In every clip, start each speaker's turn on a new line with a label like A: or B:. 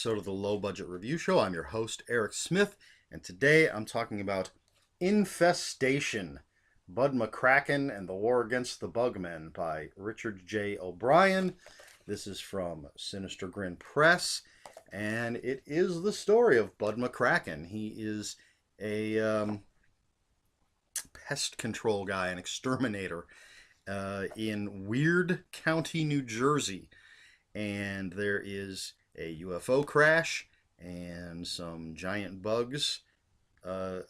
A: episode of the Low Budget Review Show. I'm your host, Eric Smith, and today I'm talking about Infestation, Bud McCracken and the War Against the Bugmen by Richard J. O'Brien. This is from Sinister Grin Press, and it is the story of Bud McCracken. He is a pest control guy, an exterminator in Weird County, New Jersey. And there is a UFO crash, and some giant bugs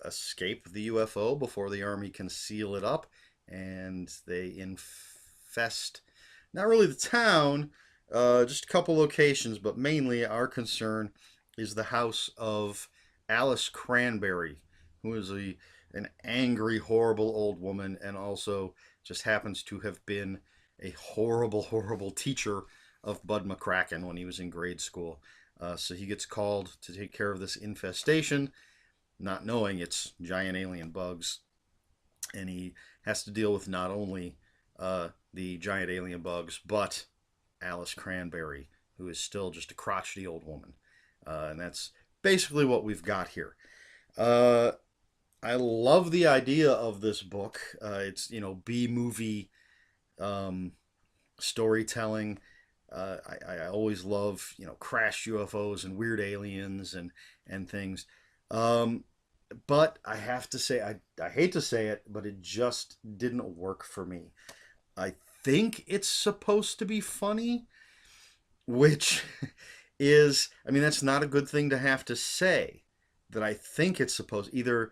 A: escape the UFO before the army can seal it up, and they infest not really the town, just a couple locations, but mainly our concern is the house of Alice Cranberry, who is an angry, horrible old woman, and also just happens to have been a horrible, horrible teacher of Bud McCracken when he was in grade school. So he gets called to take care of this infestation, not knowing it's giant alien bugs. And he has to deal with not only the giant alien bugs, but Alice Cranberry, who is still just a crotchety old woman. And that's basically what we've got here. I love the idea of this book. It's, B-movie storytelling. I always love, crashed UFOs and weird aliens and things. But I have to say, I hate to say it, but it just didn't work for me. I think it's supposed to be funny, which is, that's not a good thing to have to say, that I think it's supposed, either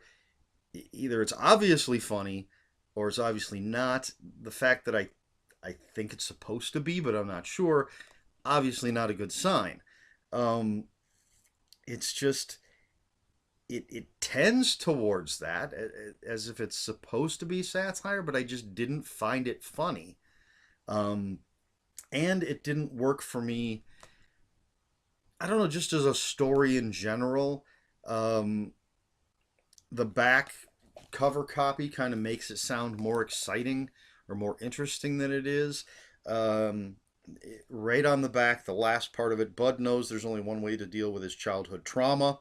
A: it's obviously funny or it's obviously not. The fact that I think it's supposed to be, but I'm not sure, obviously not a good sign. It's just, it tends towards that, as if it's supposed to be satire, but I just didn't find it funny. And it didn't work for me, I don't know, just as a story in general. The back cover copy kind of makes it sound more exciting or more interesting than it is. Right on the back, the last part of it, Bud knows there's only one way to deal with his childhood trauma,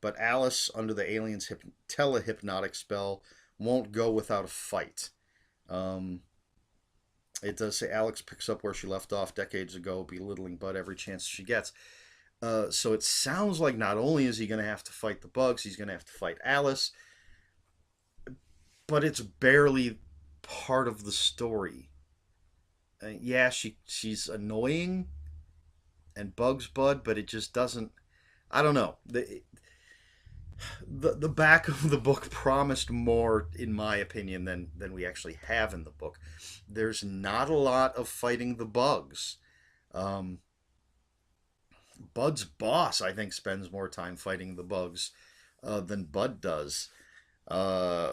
A: but Alice, under the alien's telehypnotic spell, won't go without a fight. It does say Alex picks up where she left off decades ago, belittling Bud every chance she gets. So it sounds like not only is he going to have to fight the bugs, he's going to have to fight Alice, but it's barely part of the story. Yeah, she's annoying and bugs Bud, but it just doesn't. I don't know. The back of the book promised more, in my opinion, than we actually have in the book. There's not a lot of fighting the bugs. Bud's boss, I think, spends more time fighting the bugs than Bud does,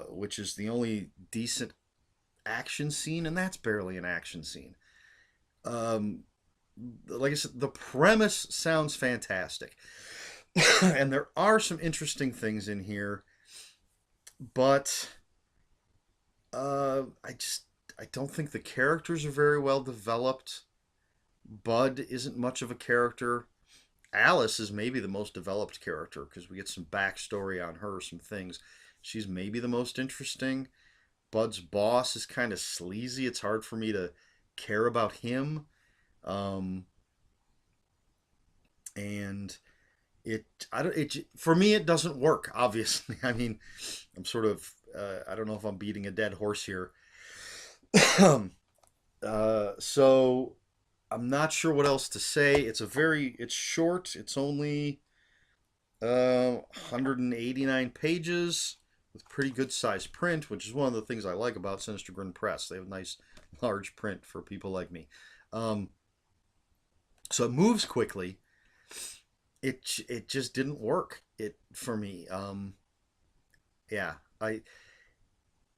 A: which is the only decent action scene, and that's barely an action scene. Like I said, the premise sounds fantastic. And there are some interesting things in here, but I don't think the characters are very well developed. Bud isn't much of a character. Alice is maybe the most developed character because we get some backstory on her, some things. She's maybe the most interesting. Bud's boss is kind of sleazy. It's hard for me to care about him. And for me, it doesn't work, obviously. I'm sort of, I don't know if I'm beating a dead horse here. So I'm not sure what else to say. It's short. It's only 189 pages with pretty good size print, which is one of the things I like about Sinister Grin Press. They have nice large print for people like me. So it moves quickly. It just didn't work for me.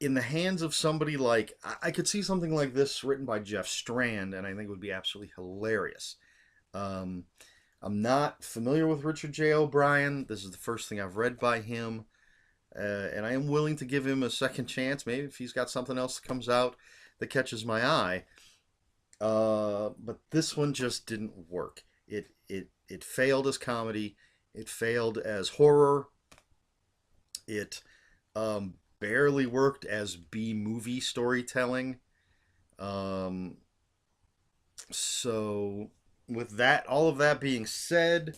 A: In the hands of somebody like, I could see something like this written by Jeff Strand, and I think it would be absolutely hilarious. I'm not familiar with Richard J. O'Brien. This is the first thing I've read by him, and I am willing to give him a second chance, maybe if he's got something else that comes out that catches my eye. But this one just didn't work. It failed as comedy. It failed as horror. It barely worked as B movie storytelling. Um, so, with that, all of that being said,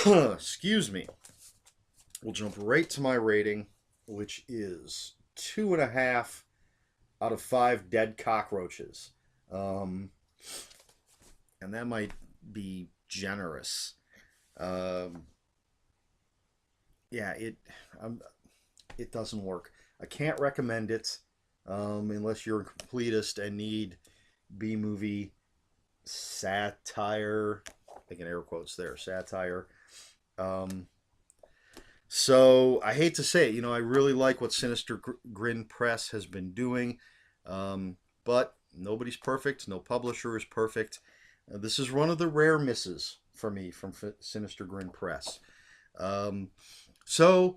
A: excuse me, we'll jump right to my rating, which is 2.5 out of 5 dead cockroaches. Um, and that might be generous. Um, yeah, it doesn't work. I can't recommend it unless you're a completist and need B movie satire. Making air quotes there, satire. Um, so I hate to say it, I really like what Sinister Grin Press has been doing, but nobody's perfect. No publisher is perfect. This is one of the rare misses for me from Sinister Grin Press. Um, so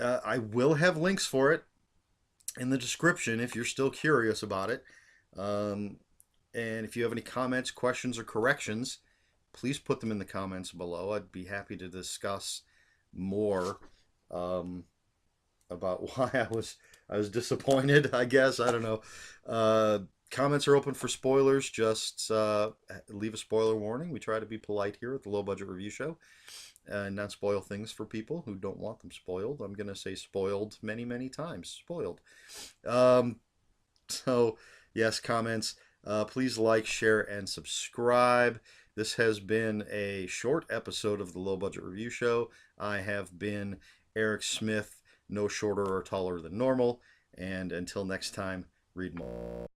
A: I will have links for it in the description if you're still curious about it. Um, and if you have any comments, questions, or corrections, please put them in the comments below. I'd be happy to discuss more um, about why I was disappointed. I guess I don't know. Comments are open for spoilers. Just leave a spoiler warning. We try to be polite here at the Low Budget Review Show and not spoil things for people who don't want them spoiled. I'm going to say spoiled many, many times. Spoiled. So, yes, comments. Please like, share, and subscribe. This has been a short episode of the Low Budget Review Show. I have been Eric Smith, no shorter or taller than normal. And until next time, read more.